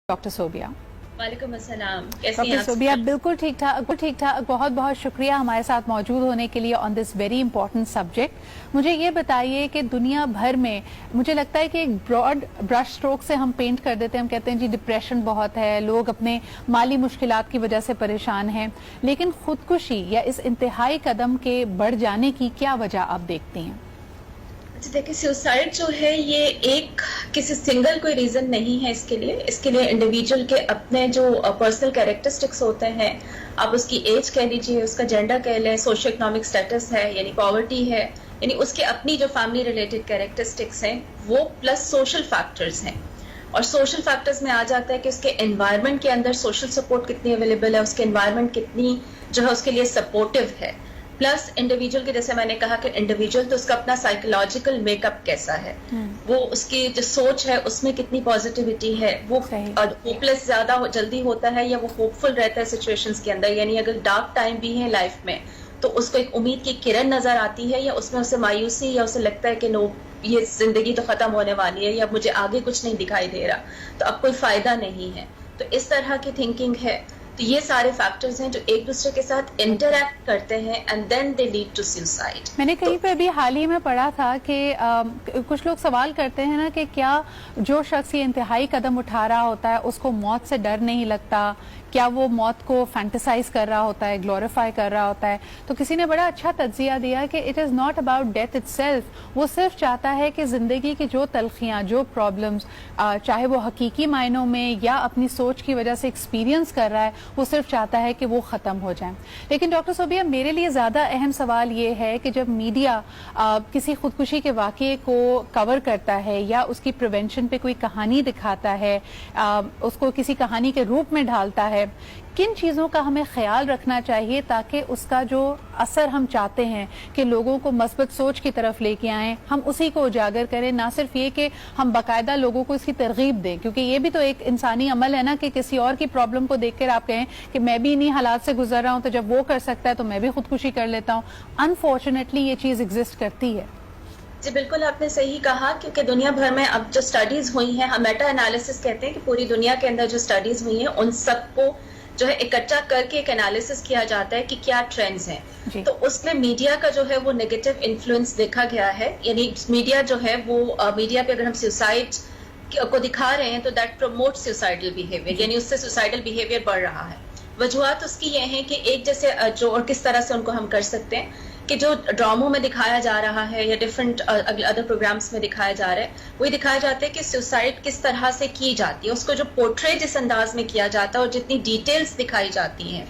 Doctor Sobia. वालेकुम अस्सलाम। कैसी डॉक्टर हैं आप? सोबिया, बिल्कुल ठीक ठाक। बहुत बहुत शुक्रिया हमारे साथ मौजूद होने के लिए on this very important subject. मुझे ये बताइए कि दुनिया भर में मुझे लगता है कि एक ब्रॉड ब्रश स्ट्रोक से हम पेंट कर देते हैं, हम कहते हैं जी डिप्रेशन बहुत है, लोग अपने माली मुश्किलात की वजह से परेशान हैं, लेकिन खुदकुशी या इस इंतहाई कदम के बढ़ जाने की क्या वजह आप देखती हैं? अच्छा देखिए, सुसाइड जो है ये एक किसी सिंगल कोई रीजन नहीं है इसके लिए इंडिविजुअल के अपने जो पर्सनल कैरेक्टरिस्टिक्स होते हैं, आप उसकी एज कह लीजिए, उसका जेंडर कह लें, सोशो इकोनॉमिक स्टेटस है यानी पॉवर्टी है, यानी उसके अपनी जो फैमिली रिलेटेड कैरेक्टरिस्टिक्स हैं वो प्लस सोशल फैक्टर्स हैं। और सोशल फैक्टर्स में आ जाता है कि उसके एनवायरनमेंट के अंदर सोशल सपोर्ट कितनी अवेलेबल है, उसके एनवायरनमेंट कितनी जो है उसके लिए सपोर्टिव है, प्लस इंडिविजुअल के, जैसे मैंने कहा कि इंडिविजुअल तो उसका अपना साइकोलॉजिकल मेकअप कैसा है, वो उसकी जो सोच है उसमें कितनी पॉजिटिविटी है, वो होपलेस ज्यादा जल्दी होता है या वो होपफुल रहता है सिचुएशंस के अंदर, यानी अगर डार्क टाइम भी है लाइफ में तो उसको एक उम्मीद की किरण नजर आती है या उसमें उसे मायूसी या उसे लगता है कि नो ये जिंदगी तो खत्म होने वाली है या मुझे आगे कुछ नहीं दिखाई दे रहा, तो अब कोई फायदा नहीं है। तो इस तरह की थिंकिंग है। तो ये सारे फैक्टर्स हैं जो एक दूसरे के साथ इंटरैक्ट करते हैं and then they lead to suicide. मैंने कहीं पे अभी हाल ही में पढ़ा था कि कुछ लोग सवाल करते हैं ना कि क्या जो शख्स ये इंतहाई कदम उठा रहा होता है उसको मौत से डर नहीं लगता, क्या वो मौत को फैंटेसाइज कर रहा होता है, ग्लोरीफाई कर रहा होता है? तो किसी ने बड़ा अच्छा तज्जिया दिया कि it is not about death itself, वो सिर्फ चाहता है कि ज़िंदगी की जो तलखियाँ, जो प्रॉब्लम्स, चाहे वो हकीकी मायनों में या अपनी सोच की वजह से एक्सपीरियंस कर रहा है, वो सिर्फ चाहता है कि वो ख़त्म हो जाए। लेकिन डॉक्टर सोबिया, मेरे लिए ज़्यादा अहम सवाल ये है कि जब मीडिया किसी खुदकुशी के वाक़े को कवर करता है या उसकी प्रिवेंशन पे कोई कहानी दिखाता है, उसको किसी कहानी के रूप में ढालता है, किन चीज़ों का हमें ख्याल रखना चाहिए ताकि उसका जो असर हम चाहते हैं कि लोगों को मस्बत सोच की तरफ लेके आएं, हम उसी को उजागर करें, ना सिर्फ ये कि हम बाकायदा लोगों को इसकी तरगीब दें, क्योंकि ये भी तो एक इंसानी अमल है ना कि किसी और की प्रॉब्लम को देखकर आप कहें कि मैं भी इन्हीं हालात से गुजर रहा हूं, तो जब वो कर सकता है तो मैं भी खुदकुशी कर लेता हूं। अनफॉर्चुनेटली ये चीज़ एग्जिस्ट करती है। जी बिल्कुल, आपने सही कहा, क्योंकि दुनिया भर में अब जो स्टडीज हुई हैं, हम मेटा एनालिसिस कहते हैं कि पूरी दुनिया के अंदर जो स्टडीज हुई हैं उन सबको जो है इकट्ठा करके एक एनालिसिस किया जाता है कि क्या ट्रेंड्स हैं। तो उसमें मीडिया का जो है वो नेगेटिव इन्फ्लुएंस देखा गया है, यानी मीडिया जो है वो मीडिया पे अगर हम सुसाइड को दिखा रहे हैं तो दैट प्रमोट सुसाइडल बिहेवियर, यानी उससे सुसाइडल बिहेवियर बढ़ रहा है। वजूहत उसकी ये है कि एक जैसे जो और किस तरह से उनको हम कर सकते हैं कि जो ड्रामों में दिखाया जा रहा है या डिफरेंट अदर प्रोग्राम्स में दिखाया जा रहा है, वही दिखाया जाता है कि सुसाइड किस तरह से की जाती है, उसको जो पोर्ट्रे जिस अंदाज में किया जाता है और जितनी डिटेल्स दिखाई जाती हैं,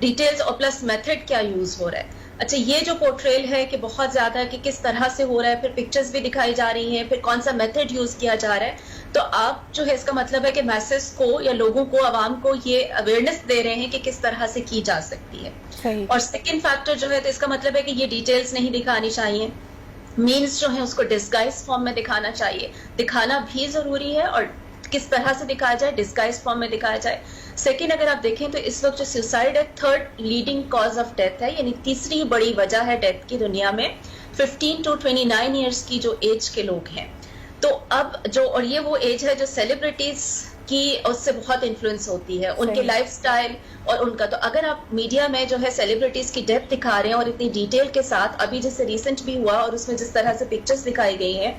डिटेल्स और प्लस मेथड क्या यूज हो रहा है। अच्छा, ये जो पोर्ट्रेल है कि बहुत ज्यादा कि किस तरह से हो रहा है, फिर पिक्चर्स भी दिखाई जा रही हैं, फिर कौन सा मेथड यूज किया जा रहा है, तो आप जो है इसका मतलब है कि मैसेज को या लोगों को, आवाम को ये अवेयरनेस दे रहे हैं कि किस तरह से की जा सकती है। और सेकंड फैक्टर जो है, तो इसका मतलब है कि ये डिटेल्स नहीं दिखानी चाहिए, मीन्स जो है उसको डिस्गाइज फॉर्म में दिखाना चाहिए, दिखाना भी जरूरी है और किस तरह से दिखाया जाए, डिस्गाइज फॉर्म में दिखाया जाए। सेकेंड, अगर आप देखें तो इस वक्त जो सुसाइड है third leading cause of death है, यानी तीसरी बड़ी वजह है डेथ की दुनिया में 15 to 29 ईयर्स की जो एज के लोग हैं। तो अब जो, और ये वो एज है जो सेलिब्रिटीज की उससे बहुत इन्फ्लुएंस होती है, उनके लाइफस्टाइल और उनका। तो अगर आप मीडिया में जो है सेलिब्रिटीज की डेथ दिखा रहे हैं और इतनी डिटेल के साथ, अभी जैसे रिसेंट भी हुआ और उसमें जिस तरह से पिक्चर्स दिखाई गई हैं,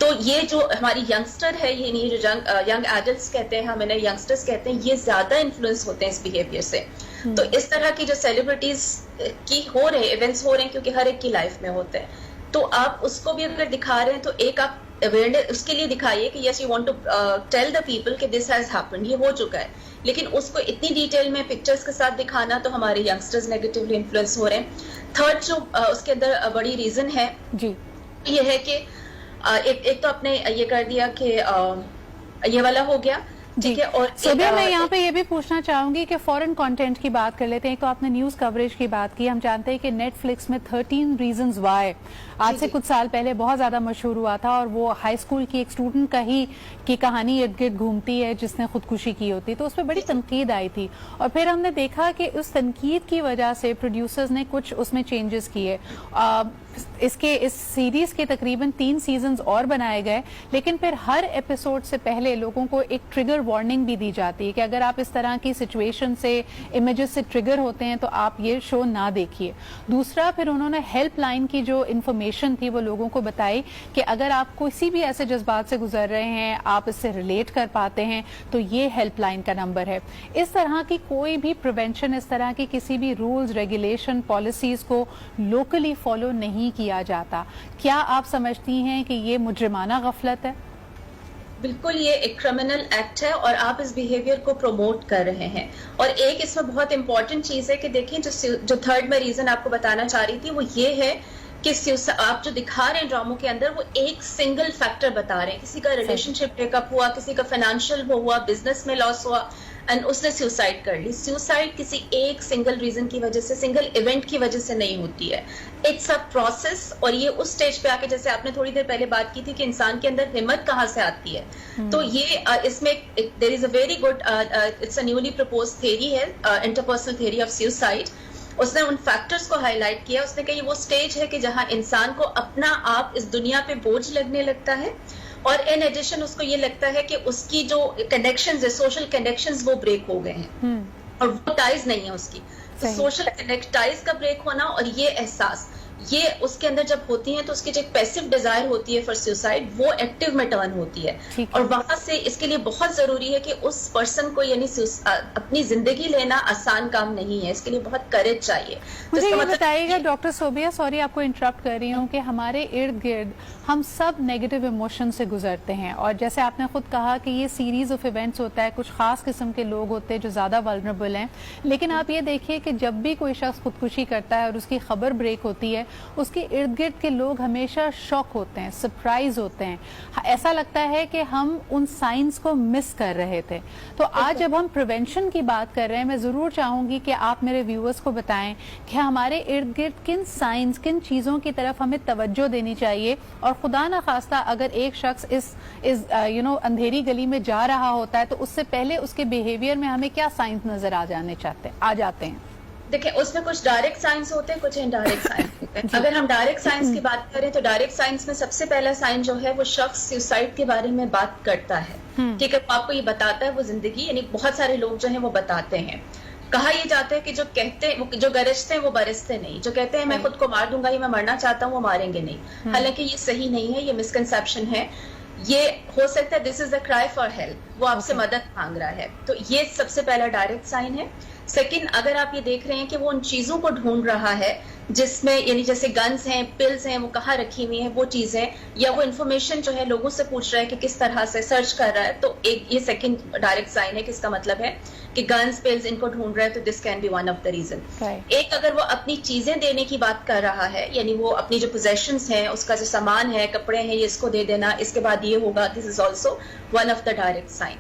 तो ये जो हमारी यंगस्टर है, ये जो यंग एडल्ट्स कहते हैं, हम इन्हें यंगस्टर्स कहते हैं, ये ज्यादा इन्फ्लुएंस होते हैं इस बिहेवियर से। तो इस तरह की जो सेलिब्रिटीज की हो रहे इवेंट्स हो रहे हैं, क्योंकि हर एक की लाइफ में होते हैं, तो आप उसको भी अगर दिखा रहे हैं तो एक आप अवेयरनेस उसके लिए दिखाइए कि yes you want to tell the people कि दिस हैज हैपेंड, ये हो चुका है, लेकिन उसको इतनी डिटेल में पिक्चर्स के साथ दिखाना, तो हमारे यंगस्टर्स नेगेटिवली इन्फ्लुएंस हो रहे हैं। थर्ड जो उसके अंदर बड़ी रीजन है जी, ये है कि एक तो आपने ये कर दिया कि ये वाला हो गया, ठीक है। और सोबिया, मैं यहाँ पे ये भी पूछना चाहूंगी कि फॉरेन कंटेंट की बात कर लेते हैं। तो आपने न्यूज कवरेज की बात की, हम जानते हैं कि नेटफ्लिक्स में 13 रीजंस वाई आज से कुछ साल पहले बहुत ज्यादा मशहूर हुआ था, और वो हाई स्कूल की एक स्टूडेंट का ही की कहानी इर्द गिर्द घूमती है जिसने खुदकुशी की होती, तो उस पर बड़ी तनकीद आई थी। और फिर हमने देखा कि उस तनकीद की वजह से प्रोड्यूसर्स ने कुछ उसमें चेंजेस किए। इस सीरीज के तकरीबन 3 सीजन्स और बनाए गए, लेकिन फिर हर एपिसोड से पहले लोगों को एक ट्रिगर वार्निंग भी दी जाती है कि अगर आप इस तरह की सिचुएशन से, इमेजेस से ट्रिगर होते हैं तो आप ये शो ना देखिए। दूसरा, फिर उन्होंने हेल्पलाइन की जो इन्फॉर्मेशन थी वो लोगों को बताई कि अगर आप किसी भी ऐसे जज्बात से गुजर रहे हैं, आप इससे रिलेट कर पाते हैं, तो ये हेल्पलाइन का नंबर है। इस तरह की कोई भी प्रिवेंशन, इस तरह की किसी भी रूल्स, रेगुलेशन, पॉलिसीज को लोकली फॉलो नहीं किया जाता। क्या आप समझती हैं कि ये मुजरिमाना गफलत है? बिल्कुल, ये एक क्रिमिनल एक्ट है और आप इस बिहेवियर को प्रमोट कर रहे हैं। और एक इसमें बहुत इंपॉर्टेंट चीज है कि देखिए, जो थर्ड में रीजन आपको बताना चाह रही थी वो ये है कि आप जो दिखा रहे हैं ड्रामों के अंदर, वो एक सिंगल फैक्टर बता रहे हैं। किसी का रिलेशनशिप ब्रेकअप हुआ, किसी का फाइनेंशियल वो हुआ, बिजनेस में लॉस हुआ एंड उसने सुसाइड कर ली। सुसाइड किसी एक सिंगल रीजन की वजह से, सिंगल इवेंट की वजह से नहीं होती है। It's a process. और ये उस स्टेज पे आके, जैसे आपने थोड़ी देर पहले बात की थी कि इंसान के अंदर हिम्मत कहाँ से आती है, तो ये इसमें there is a very good, it's a newly propose theory है, इंटरपर्सनल थ्योरी ऑफ सुसाइड। उसने उन फैक्टर्स को हाईलाइट किया। उसने कहा ये वो स्टेज है कि जहां इंसान को अपना आप इस दुनिया पे बोझ लगने लगता है, और इन एडिशन उसको ये लगता है कि उसकी जो कनेक्शंस है, सोशल कनेक्शंस, वो ब्रेक हो गए हैं और वो टाइज नहीं है उसकी। तो सोशल टाइज का ब्रेक होना और ये एहसास, ये उसके अंदर जब होती है तो उसकी जो एक पैसिव डिजायर होती है फॉर सुसाइड, वो एक्टिव में टर्न होती है। और वहां से इसके लिए बहुत जरूरी है कि उस पर्सन को, यानी अपनी जिंदगी लेना आसान काम नहीं है, इसके लिए बहुत करेज चाहिए। मुझे ये बताइएगा डॉक्टर सोबिया, सॉरी आपको इंटरप्ट कर रही हूँ, कि हमारे इर्द गिर्द हम सब नेगेटिव इमोशन से गुजरते हैं, और जैसे आपने खुद कहा कि ये सीरीज ऑफ इवेंट्स होता है, कुछ खास किस्म के लोग होते हैं जो ज्यादा वल्नरेबल हैं, लेकिन आप ये देखिए कि जब भी कोई शख्स खुदकुशी करता है और उसकी खबर ब्रेक होती है, उसके इर्द गिर्द के लोग हमेशा शॉक होते हैं, सरप्राइज होते हैं, ऐसा लगता है कि हम उन साइंस को मिस कर रहे थे। तो आज जब हम प्रिवेंशन की बात कर रहे हैं, मैं जरूर चाहूंगी कि आप मेरे व्यूअर्स को बताएं कि हमारे इर्द गिर्द किन साइंस, किन चीजों की तरफ हमें तवज्जो देनी चाहिए, और खुदा ना खास्ता अगर एक शख्स इस अंधेरी गली में जा रहा होता है तो उससे पहले उसके बिहेवियर में हमें क्या साइंस नजर आ जाते हैं। देखिए, उसमें कुछ डायरेक्ट साइंस होते हैं, कुछ इनडायरेक्ट साइंस होते हैं। अगर हम डायरेक्ट साइंस की बात करें तो डायरेक्ट साइंस में सबसे पहला साइन जो है वो शख्स सुसाइड के बारे में बात करता है, ठीक है, वो आपको ये बताता है, वो जिंदगी, यानी बहुत सारे लोग जो है वो बताते हैं। कहा यह जाता है कि जो कहते हैं, जो गरजते हैं वो बरसते नहीं, जो कहते हैं मैं खुद को मार दूंगा या मैं मरना चाहता हूँ, वो मारेंगे नहीं। हालांकि ये सही नहीं है, ये मिसकंसेप्शन है। ये हो सकता है this is the cry for help, वो आपसे मदद मांग रहा है, तो ये सबसे पहला डायरेक्ट साइन है। सेकंड, अगर आप ये देख रहे हैं कि वो उन चीजों को ढूंढ रहा है जिसमें, यानी जैसे गन्स हैं, पिल्स हैं, वो कहाँ रखी हुई हैं वो चीजें, या वो इन्फॉर्मेशन जो है लोगों से पूछ रहा है कि किस तरह से सर्च कर रहा है, तो एक ये सेकंड डायरेक्ट साइन है कि इसका मतलब है कि गन्स, पिल्स इनको ढूंढ रहा है, तो this can be one of the reason. एक, अगर वो अपनी चीजें देने की बात कर रहा है, यानी वो अपनी जो पोजेशंस हैं, उसका जो सामान है, कपड़े हैं, ये इसको दे देना, इसके बाद ये होगा, this is also one of the direct sign.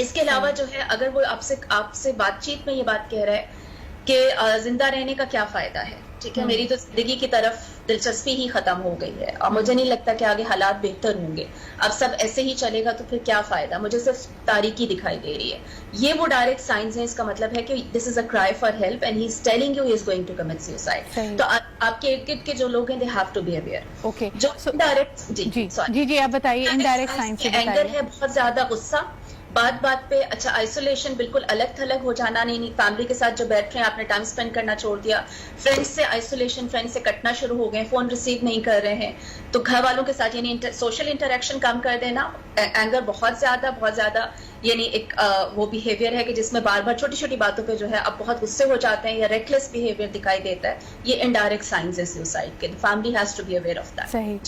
इसके अलावा जो है, अगर वो आपसे बातचीत में ये बात कह रहा है कि जिंदा रहने का क्या फायदा है, ठीक है, मेरी तो जिंदगी की तरफ दिलचस्पी ही खत्म हो गई है और मुझे नहीं लगता कि आगे हालात बेहतर होंगे, अब सब ऐसे ही चलेगा तो फिर क्या फायदा, मुझे सिर्फ तारीकी दिखाई दे रही है, ये वो डायरेक्ट साइंस है। इसका मतलब है कि this is a cry for help and he is telling you he is going to commit suicide. तो आपके इर्द गिर्द के जो लोग हैं, they have to be aware. Okay, जो इनडायरेक्ट, जी आप बताइए, इनडायरेक्ट साइंस से बताइए। एंगर है, बहुत ज्यादा गुस्सा, बात पे, अच्छा, आइसोलेशन, बिल्कुल अलग थलग हो जाना, नहीं फैमिली के साथ जो बैठ रहे हैं आपने टाइम स्पेंड करना छोड़ दिया, फ्रेंड्स से आइसोलेशन, फ्रेंड्स से कटना शुरू हो गए, फोन रिसीव नहीं कर रहे हैं, तो घर वालों के साथ यानी सोशल इंटरेक्शन कम कर देना। एंगर बहुत ज्यादा यानी एक वो बिहेवियर है कि जिसमें बार बार छोटी छोटी बातों पे जो है आप बहुत गुस्से हो जाते हैं या रेकलेस बिहेवियर दिखाई देता है, ये इनडायरेक्ट साइंस है सुसाइड के। Family has to be aware of that.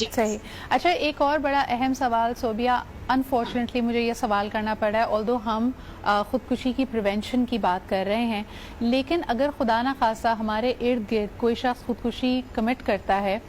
सही। अच्छा, एक और बड़ा अहम सवाल सोबिया, अनफॉर्चुनेटली मुझे ये सवाल करना पड़ा है, ऑल्दो हम खुदकुशी की प्रिवेंशन की बात कर रहे हैं, लेकिन अगर खुदा ना खासा हमारे इर्द गिर्द कोई शख्स खुदकुशी कमिट करता है,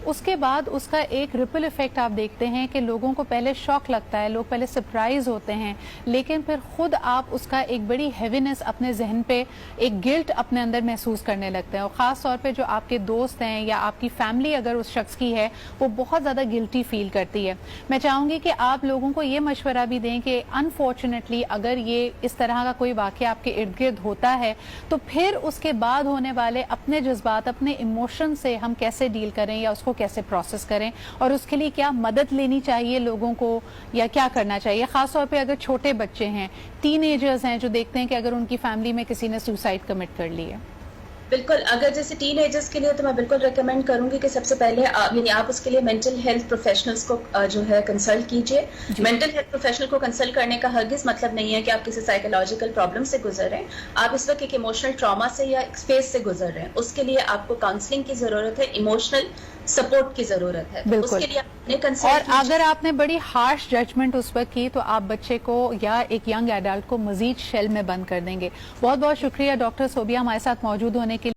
اس کے بعد اس کا ایک ریپل افیکٹ آپ دیکھتے ہیں کہ لوگوں کو پہلے شوق لگتا ہے, لوگ پہلے سرپرائز ہوتے ہیں, لیکن پھر خود آپ اس کا ایک بڑی ہیوینس اپنے ذہن پہ, ایک گلٹ اپنے اندر محسوس کرنے لگتے ہیں, اور خاص طور پہ جو آپ کے دوست ہیں یا آپ کی فیملی اگر اس شخص کی ہے وہ بہت زیادہ گلٹی فیل کرتی ہے. میں چاہوں گی کہ آپ لوگوں کو یہ مشورہ بھی دیں کہ انفارچونیٹلی اگر یہ اس طرح کا کوئی واقعہ آپ کے ارد گرد ہوتا ہے تو پھر اس کے بعد ہونے والے اپنے جذبات, اپنے ایموشن سے ہم کیسے ڈیل کریں یا اس کو کیسے پروسیس کریں, اور اس کے لیے کیا مدد لینی چاہیے لوگوں کو یا کیا کرنا چاہیے, خاص طور پہ اگر چھوٹے بچے ہیں, ٹین ایجرز ہیں جو دیکھتے ہیں کہ اگر ان کی فیملی میں کسی نے سوسائڈ کمٹ کر لی ہے. بالکل, اگر جیسے ٹین ایجرز کے لیے تو میں بالکل ریکمینڈ کروں گی کہ سب سے پہلے یعنی آپ اس کے لیے مینٹل ہیلتھ پروفیشنلز کو جو ہے کنسلٹ کیجیے. مینٹل ہیلتھ پروفیشنل کو کنسلٹ کرنے کا ہرگز مطلب نہیں ہے کہ آپ کسی سائیکولوجیکل پرابلم سے گزر رہے ہیں. آپ اس وقت ایک ایموشنل ٹراما سے یا ایک فیز سے گزر رہے ہیں, اس کے لیے آپ کو کاؤنسلنگ کی ضرورت ہے, ایموشنل سپورٹ کی ضرورت ہے. اس کے لیے آپ نے کنسلٹ, اور اگر آپ نے بڑی ہارش ججمنٹ اس وقت کی تو آپ بچے کو یا ایک ینگ ایڈلٹ کو مزید شیل میں بند کر دیں گے. بہت بہت شکریہ ڈاکٹر صوبیہ ہمارے ساتھ موجود ہونے کے لیے.